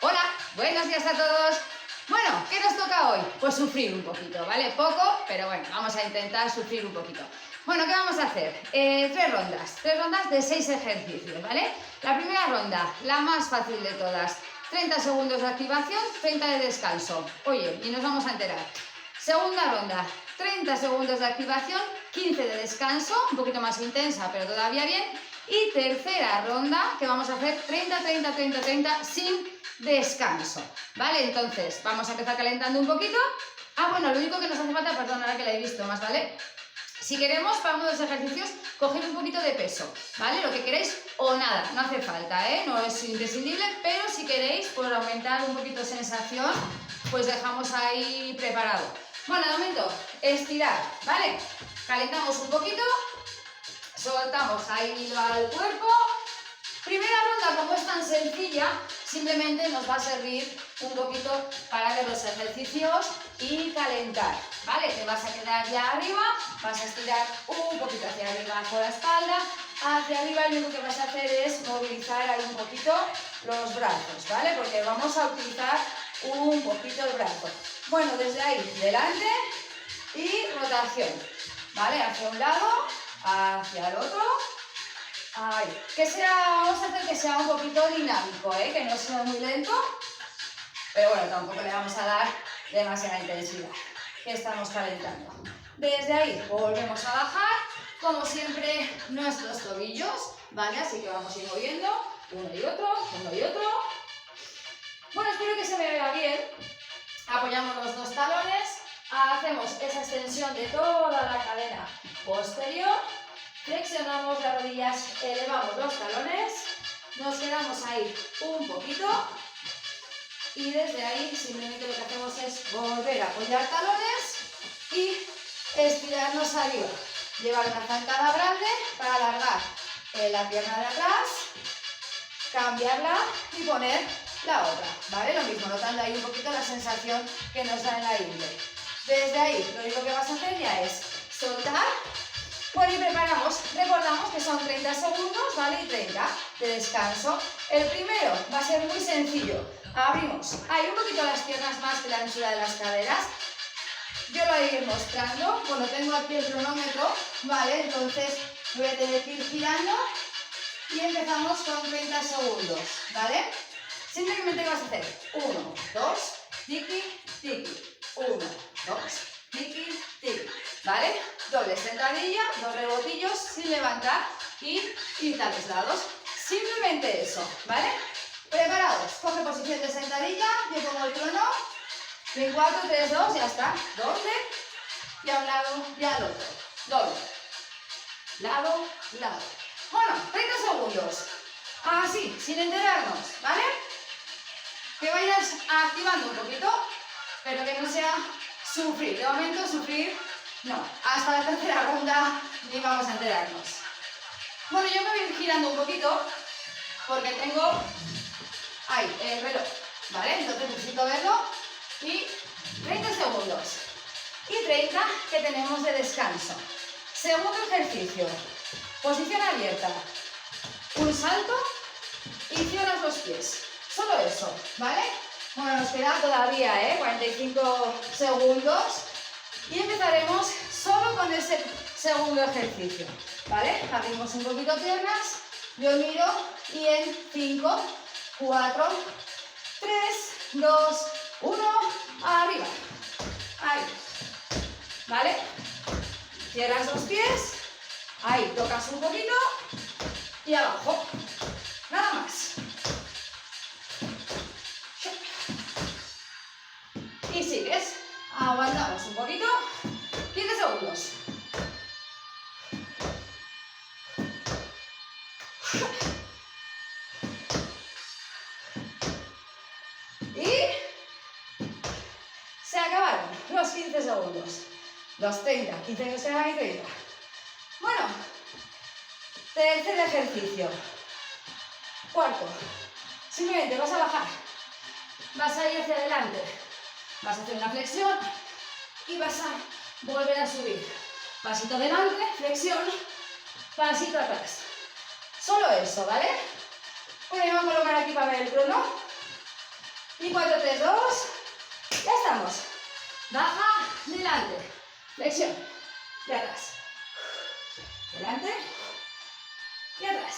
Hola, buenos días a todos. Bueno, ¿qué nos toca hoy? Pues sufrir un poquito, ¿vale? Poco, pero bueno, vamos a intentar sufrir un poquito. Bueno, ¿qué vamos a hacer? Tres rondas de 6 ejercicios, ¿vale? La primera ronda, la más fácil de todas, 30 segundos de activación, 30 de descanso. Oye, y nos vamos a enterar. Segunda ronda, 30 segundos de activación, 15 de descanso, un poquito más intensa, pero todavía bien. Y tercera ronda, que vamos a hacer 30, 30, 30, 30 sin descanso, ¿vale? Entonces, vamos a empezar calentando un poquito. Bueno, lo único que nos hace falta, perdón, ahora que la he visto más, ¿vale? Si queremos, para uno de los ejercicios, coger un poquito de peso, ¿vale? Lo que queréis o nada, no hace falta, ¿eh? No es imprescindible, pero si queréis, por aumentar un poquito de sensación, pues dejamos ahí preparado. Bueno, de momento, estirar, ¿vale? Calentamos un poquito, soltamos ahí al cuerpo. Primera ronda, como es tan sencilla, simplemente nos va a servir un poquito para ver los ejercicios y calentar, ¿vale? Te vas a quedar ya arriba, vas a estirar un poquito hacia arriba con la espalda, hacia arriba y lo único que vas a hacer es movilizar ahí un poquito los brazos, ¿vale? Porque vamos a utilizar un poquito el brazo. Bueno, desde ahí, delante y rotación, ¿vale? Hacia un lado, hacia el otro. Ahí. Vamos a hacer que sea un poquito dinámico, que no sea muy lento, pero bueno, tampoco le vamos a dar demasiada intensidad, que estamos calentando. Desde ahí volvemos a bajar, como siempre, nuestros tobillos, ¿vale? Así que vamos a ir moviendo uno y otro, uno y otro. Bueno, espero que se me vea bien. Apoyamos los dos talones, hacemos esa extensión de toda la cadena posterior. Flexionamos las rodillas, elevamos los talones, nos quedamos ahí un poquito y desde ahí simplemente lo que hacemos es volver a apoyar talones y estirarnos arriba. Llevar una zancada grande para alargar la pierna de atrás, cambiarla y poner la otra, ¿vale? Lo mismo, notando ahí un poquito la sensación que nos da en la ingle. Desde ahí lo único que vas a hacer ya es soltar. Bueno, y recordamos que son 30 segundos, ¿vale? Y 30 de descanso. El primero va a ser muy sencillo. Abrimos ahí un poquito las piernas más que la anchura de las caderas. Yo lo voy a ir mostrando. Bueno, tengo aquí el cronómetro, ¿vale? Entonces voy a tener que ir girando y empezamos con 30 segundos, ¿vale? Simplemente vas a hacer 1, 2, tiki, tiki. 1, 2, tiki, tiki, ¿vale? Doble sentadilla, dos rebotillos sin levantar y ir a los lados. Simplemente eso, ¿vale? ¿Preparados? Coge posición de sentadilla, yo pongo el crono. En 4, 3, 2, ya está. Doble y a un lado y al otro. Doble. Lado, lado. Bueno, 30 segundos. Así, sin enterarnos, ¿vale? Que vayas activando un poquito, pero que no sea sufrir. De momento, sufrir, no. Hasta la tercera ronda ni vamos a enterarnos. Bueno, yo me voy a ir girando un poquito porque tengo ahí el reloj, ¿vale? Entonces necesito verlo. Y 30 segundos. Y 30 que tenemos de descanso. Segundo ejercicio. Posición abierta. Un salto y cierras los pies. Solo eso, ¿vale? Bueno, nos queda todavía, 45 segundos. Y empezaremos solo con ese segundo ejercicio, ¿vale? Abrimos un poquito piernas, yo miro y en 5, 4, 3, 2, 1, arriba. Ahí, ¿vale? Cierras los pies, ahí, tocas un poquito y abajo. Nada más. Y sigues. Aguantamos un poquito. 15 segundos. Y se acabaron los 15 segundos. Los 30. 15 que se van y 30. Bueno. Tercer ejercicio. Cuarto. Simplemente vas a bajar. Vas a ir hacia adelante. Vas a hacer una flexión y vas a volver a subir. Pasito adelante, flexión, pasito atrás. Solo eso, ¿vale? Bueno, yo me voy a colocar aquí para ver el crono. Y 4, 3, 2. Ya estamos. Baja, delante. Flexión. Y atrás. Delante. Y atrás.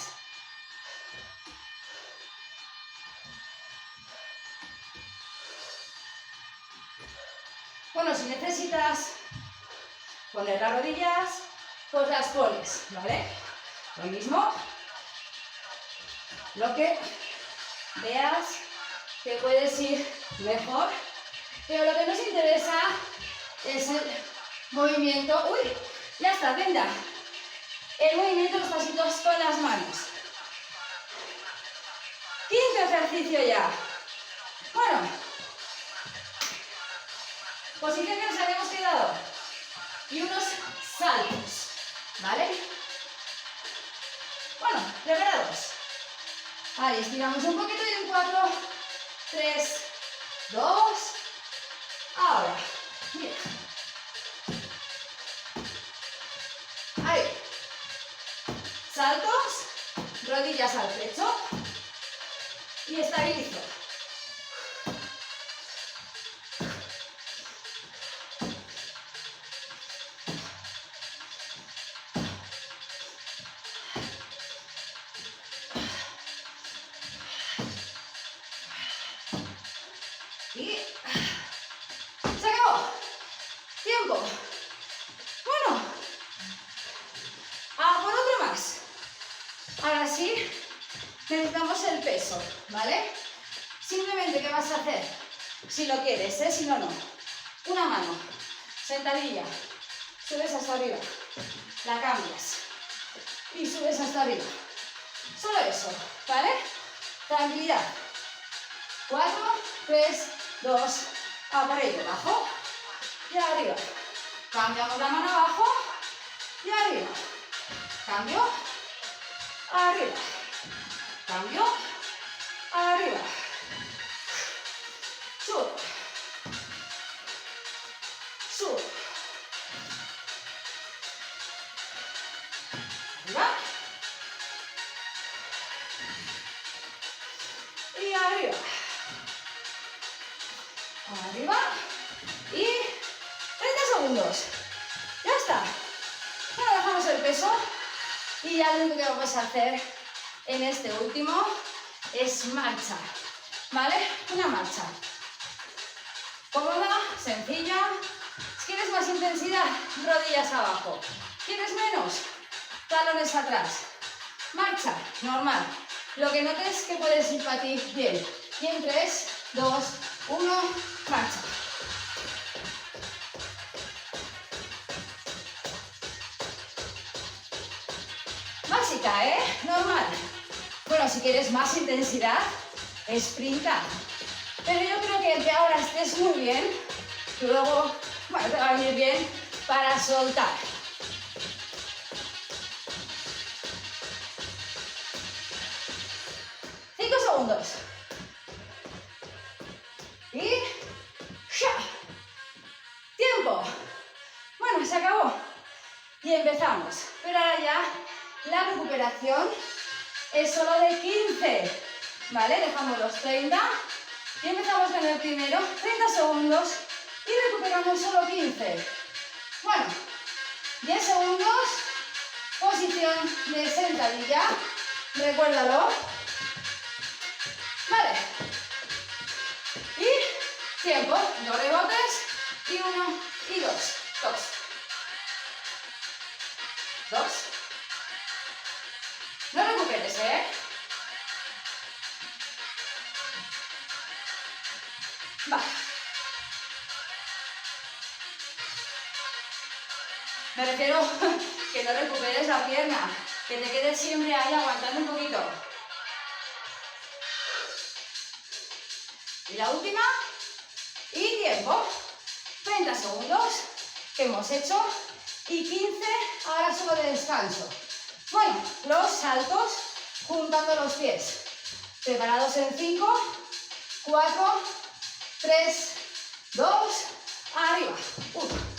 Bueno, si necesitas poner las rodillas, pues las pones, ¿vale? Lo mismo, lo que veas que puedes ir mejor, pero lo que nos interesa es el movimiento. ¡Uy! Ya está, venga. El movimiento de los pasitos con las manos. Quinto ejercicio ya. Bueno, posición que nos habíamos quedado. Y unos saltos, ¿vale? Bueno, preparados. Ahí, estiramos un poquito y en 4, 3, 2. Ahora, mira. Ahí. Saltos, rodillas al pecho y estabilizo. Y se acabó. Tiempo. Bueno, a por otro más. Ahora sí, necesitamos el peso, ¿vale? Simplemente, ¿qué vas a hacer? Si lo quieres, ¿eh? Si no, no. Una mano, sentadilla, subes hasta arriba, la cambias y subes hasta arriba. Solo eso, ¿vale? Tranquilidad. 4, 3, 2, aparello, abajo y arriba. Cambiamos la mano abajo y arriba. Cambio, arriba. Cambio, arriba. Subo. Subo. Arriba. Y arriba. Arriba. Y 30 segundos. Ya está. Ahora dejamos el peso. Y ya lo único que vamos a hacer en este último es marcha. ¿Vale? Una marcha. Cómoda, sencilla. Si quieres más intensidad, rodillas abajo. ¿Quieres menos? Talones atrás. Marcha, normal. Lo que notes que puedes ir para ti bien. Y en 3, 2, 1, marcha. Básica, ¿eh? Normal. Bueno, si quieres más intensidad, sprinta. Pero yo creo que ahora estés muy bien, luego, bueno, te va a venir bien para soltar. Segundos. Y ¡ya! Tiempo. Bueno, se acabó. Y empezamos. Pero ahora ya la recuperación es solo de 15. ¿Vale? Dejamos los 30 y empezamos con el primero. 30 segundos y recuperamos solo 15. Bueno, 10 segundos. Posición de sentadilla. Recuérdalo. Vale. Y tiempo. 2 rebotes. Y 1 y 2. 2. 2. No recuperes, ¿eh? Va. Me refiero que no recuperes la pierna. Que te quedes siempre ahí aguantando un poquito. Y la última. Y tiempo. 30 segundos que hemos hecho. Y 15 ahora solo de descanso. Bueno, los saltos juntando los pies. Preparados en 5, 4, 3, 2, arriba. 1.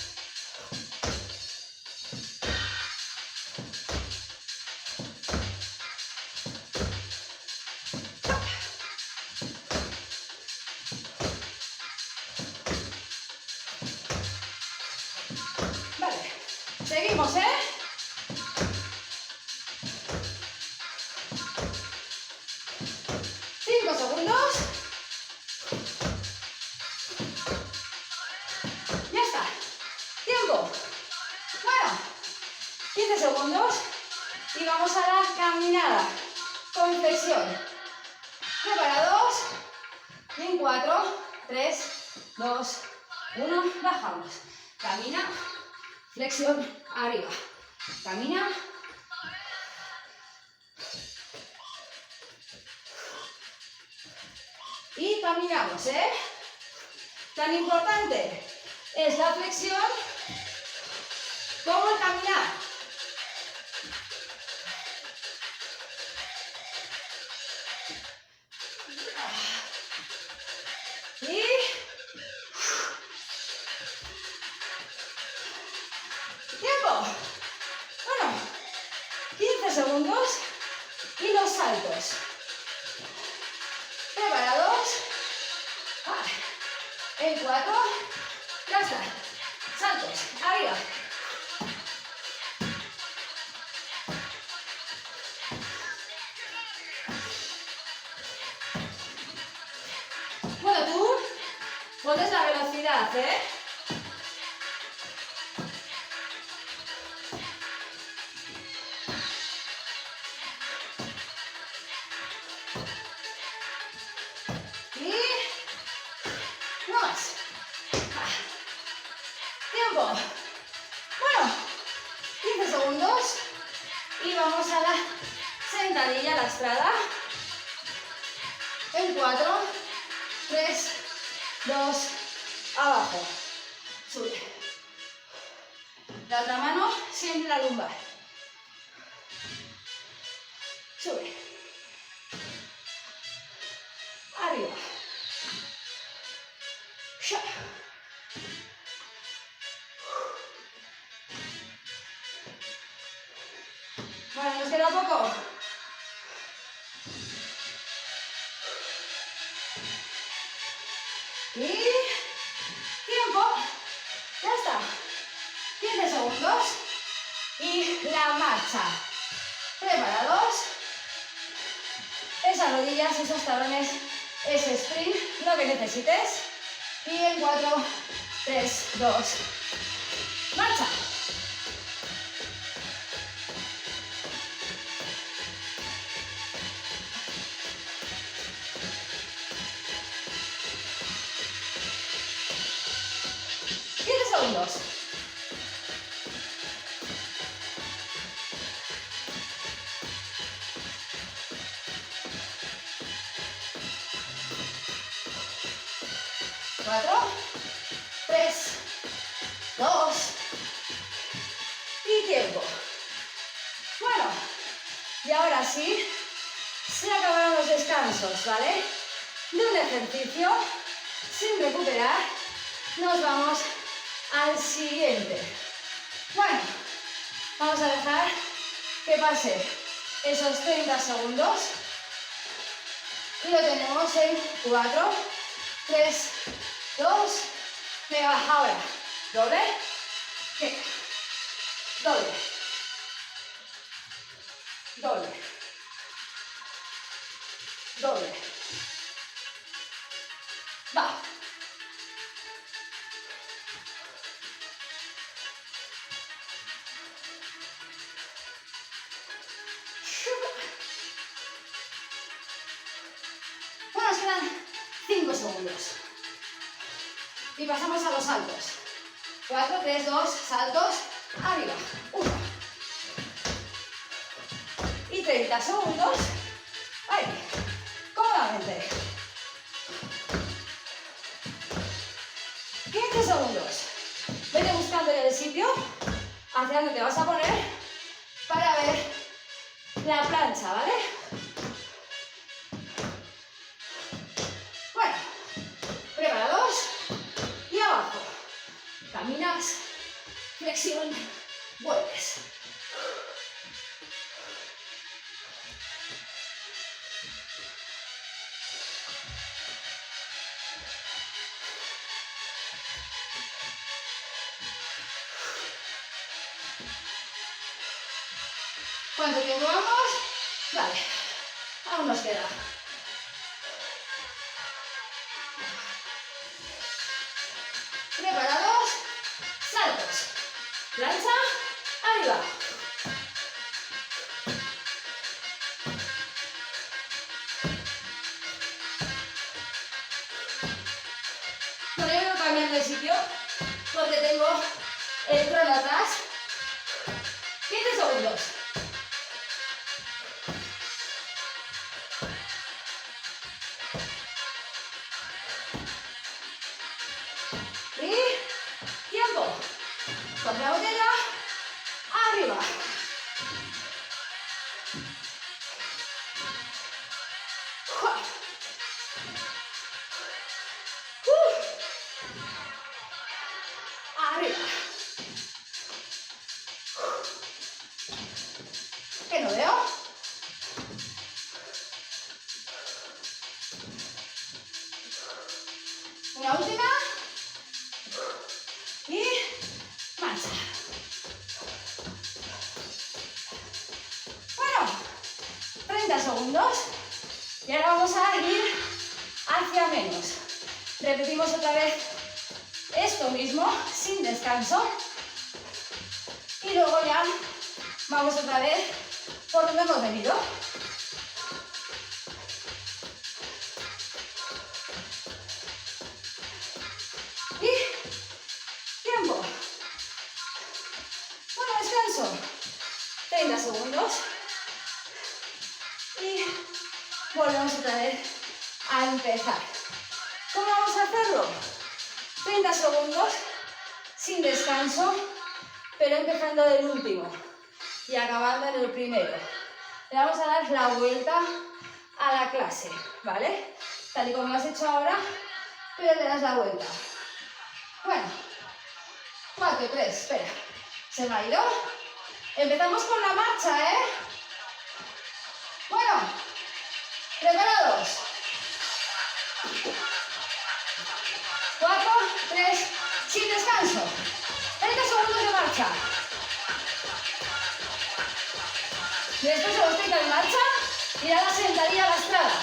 Seguimos, ¿eh? Cinco segundos. Ya está. Tiempo. Bueno, 15 segundos. Y vamos a la caminada con flexión. Preparados. Y en 4, 3, 2, 1. Bajamos. Camina. Flexión arriba. Camina. Y caminamos, ¿eh? Tan importante es la flexión como el caminar. Y tiempo. Bueno, 15 segundos y los saltos. ¿Preparados? En 4, ya está. Saltos, arriba. Bueno, tú pones la velocidad, ¿eh? Y no más. Tiempo. Bueno, 15 segundos y vamos a la sentadilla lastrada. En 4, 3, 2, abajo. Sube. La otra mano siempre la lumbar. Sube. Arriba. Bueno, nos queda poco. Y tiempo. Ya está. 15 segundos. Y la marcha. ¿Preparados? Esas rodillas, esos talones, ese sprint, lo que necesites. Y en 4, 3, 2, marcha. Segundos. Cuatro, 3, 2 y tiempo. Bueno, y ahora sí, se acabaron los descansos, ¿vale? De un ejercicio, sin recuperar, nos vamos al siguiente. Bueno, vamos a dejar que pase esos 30 segundos y lo tenemos en 4, 3, 2, me baja ahora, doble, doble, doble, doble, va. Bueno, nos quedan 5 segundos. Y pasamos a los saltos. 4, 3, 2, saltos, arriba. 1. Y 30 segundos. Ahí, cómodamente. 15 segundos. Vete buscando ya el sitio hacia donde te vas a poner para ver la plancha, ¿vale? Bueno, preparados y abajo. Caminas, flexión, vuelves. ¿Cuánto tiempo vamos? Vale, aún nos queda. ¿Preparados? Saltos. Plancha, arriba. Bueno, yo voy cambiando de sitio porque tengo el crono atrás. 15 segundos. Y tiempo. Coge la botella. Arriba. Arriba. ¿Qué no veo? Una última. Y marcha. Bueno, 30 segundos. Y ahora vamos a ir hacia menos. Repetimos otra vez esto mismo, sin descanso. Y luego ya vamos otra vez por donde hemos venido. Y tiempo. Bueno, descanso. 30 segundos. Y volvemos otra vez a empezar. ¿Cómo vamos a hacerlo? 30 segundos sin descanso, pero empezando del último y acabando en el primero. Le vamos a dar la vuelta a la clase, ¿vale? Tal y como lo has hecho ahora, pero le das la vuelta. Bueno, 4, 3, espera, se me ha ido. Empezamos con la marcha, ¿eh? Bueno, preparados. 4, 3, sin descanso. 30 segundos de marcha. Y después de los 30 de marcha, irá la sentadilla lastrada.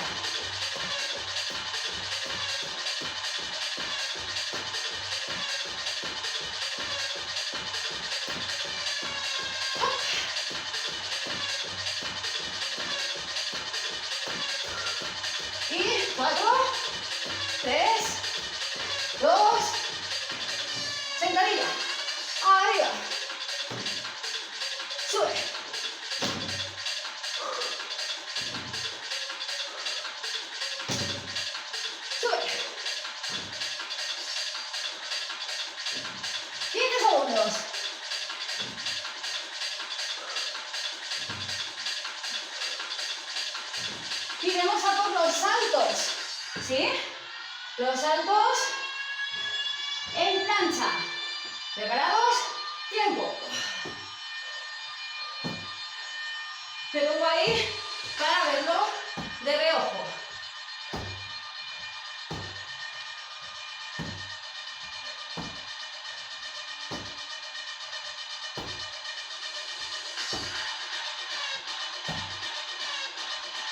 Y 4, 3, 2, sentadilla. Arriba. Sube. Sube. 15 segundos. Y vamos a por los saltos. ¿Sí? Los saltos en plancha. ¿Preparados? Tiempo. Me pongo ahí para verlo de reojo.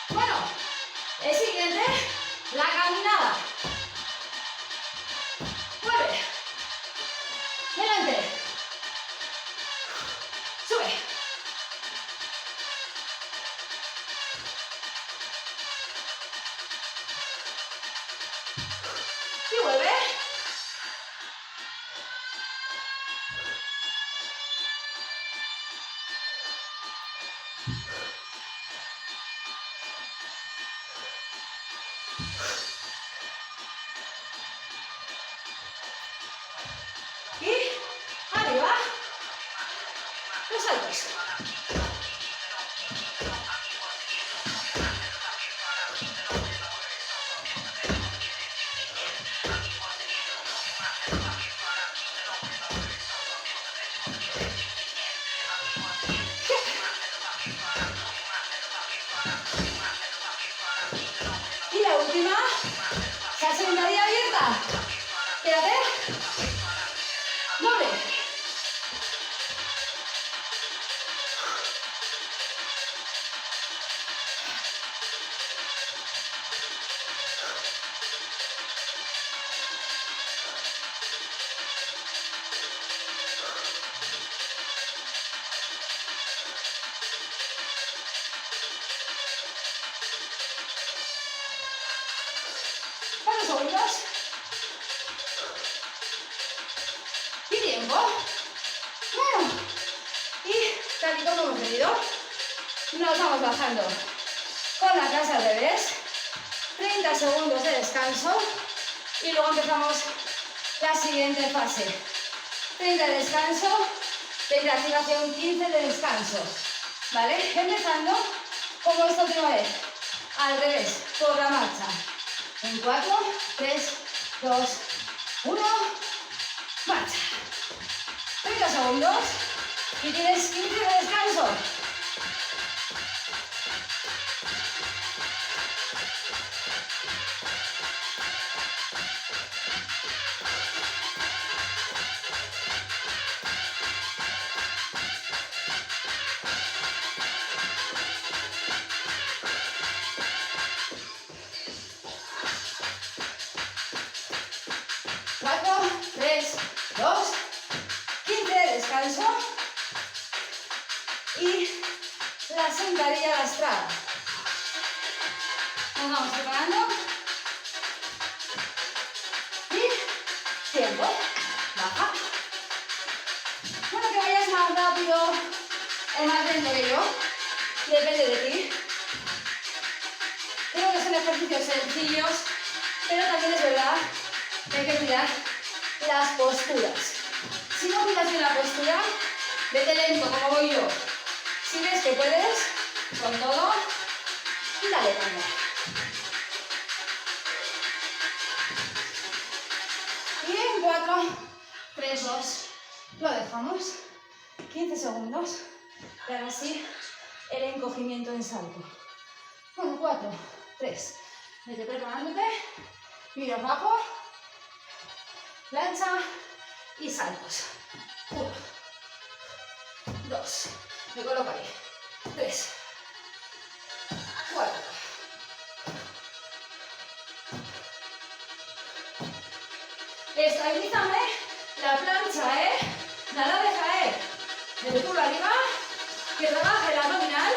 Bueno, el siguiente, la caminada. Mueve. Delante. Sube. Y vuelve. Y arriba. Los saltos. Y la última, la sentadilla abierta. Quédate. Doble. segundos. Y tiempo. Bueno, y tal y como hemos venido, nos vamos bajando con la casa al revés. 30 segundos de descanso y luego empezamos la siguiente fase. 30 de descanso, 20 de activación, 15 de descanso. ¿Vale? Empezando como esta última vez. Al revés, por la marcha. En 4, 3, 2, 1, marcha. 30 segundos y tienes 15 de descanso. Y la sentadilla lastrada. Nos vamos preparando. Y tiempo. Baja. Bueno, que vayas más rápido o más lento que yo. Depende de ti. Creo que son ejercicios sencillos, pero también es verdad que hay que cuidar las posturas. Si no cuidas bien la postura, vete lento como voy yo. Si ves que puedes, con todo, y dale también. Y en 4, 3, 2, lo dejamos. 15 segundos. Y ahora sí, el encogimiento en salto. Bueno, 4, 3. Vete preparándote. Miro abajo. Plancha y saltos. 1, 2. Me coloco ahí. 3, 4. Estabilízame la plancha, ¿eh? Nada de caer. Desde culo arriba, que trabaje el abdominal.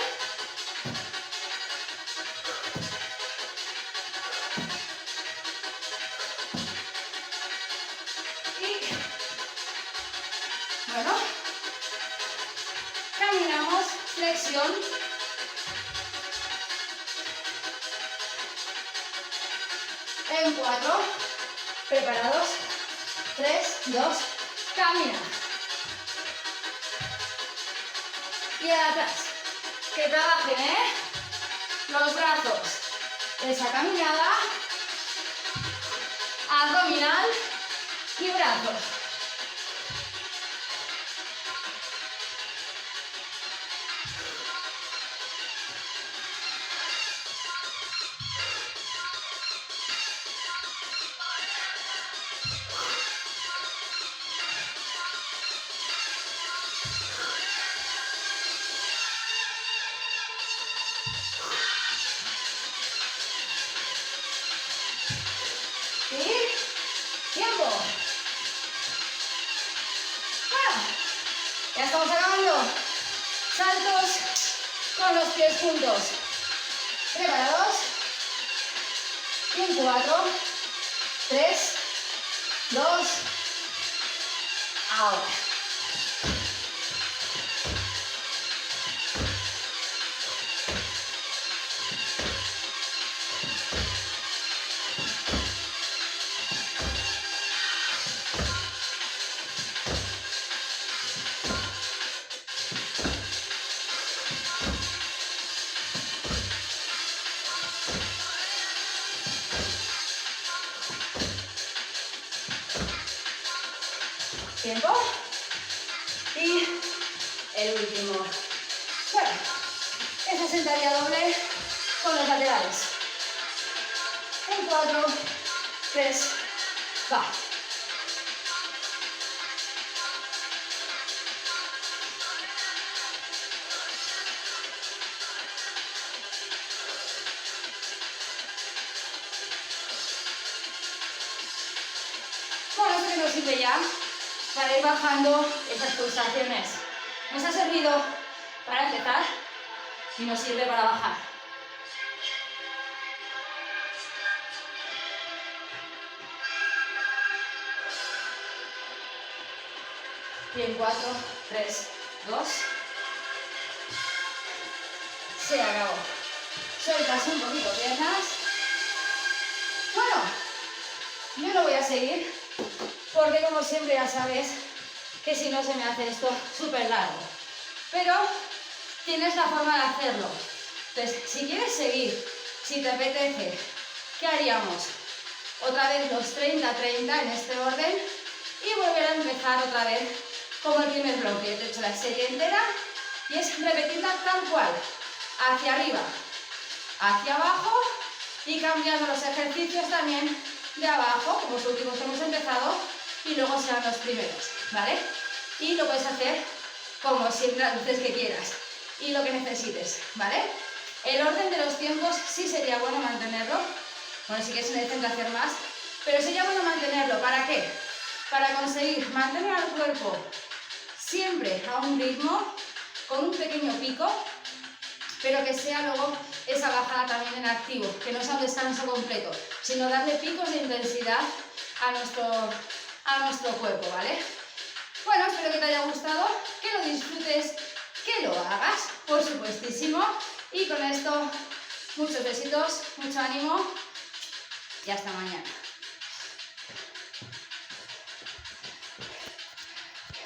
Y, bueno, caminamos, flexión. En 4, preparados. 3, 2, camina. Y atrás. Que trabajen, ¿eh? Los brazos. Esa caminada. Abdominal y brazos. Ya estamos acabando. Saltos con los pies juntos. ¿Preparados? Y en 4, 3, 2, ahora. Tiempo. Y el último. Bueno, esa sentadilla doble con los laterales. En 4, 3, va. Bueno, esto que nos sirve ya para ir bajando esas pulsaciones. Nos ha servido para empezar y nos sirve para bajar. Y en 4, 3, 2. Se acabó. Sueltas un poquito piernas. Bueno, yo lo voy a seguir porque como siempre ya sabes que si no se me hace esto súper largo. Pero tienes la forma de hacerlo. Entonces, si quieres seguir, si te apetece, ¿qué haríamos? Otra vez los 30-30 en este orden y volver a empezar otra vez como el primer bloque. Te he hecho la serie entera y es repetirla tal cual. Hacia arriba, hacia abajo y cambiando los ejercicios también de abajo, como los últimos que hemos empezado, y luego serán los primeros, ¿vale? Y lo puedes hacer como siempre las veces que quieras y lo que necesites, ¿vale? El orden de los tiempos sí sería bueno mantenerlo. Bueno, sí que se necesita hacer más, pero sería bueno mantenerlo. ¿Para qué? Para conseguir mantener al cuerpo siempre a un ritmo, con un pequeño pico, pero que sea luego esa bajada también en activo, que no sea un descanso completo, sino darle picos de intensidad a nuestro cuerpo, ¿vale? Bueno, espero que te haya gustado, que lo disfrutes, que lo hagas, por supuestísimo, y con esto, muchos besitos, mucho ánimo y hasta mañana.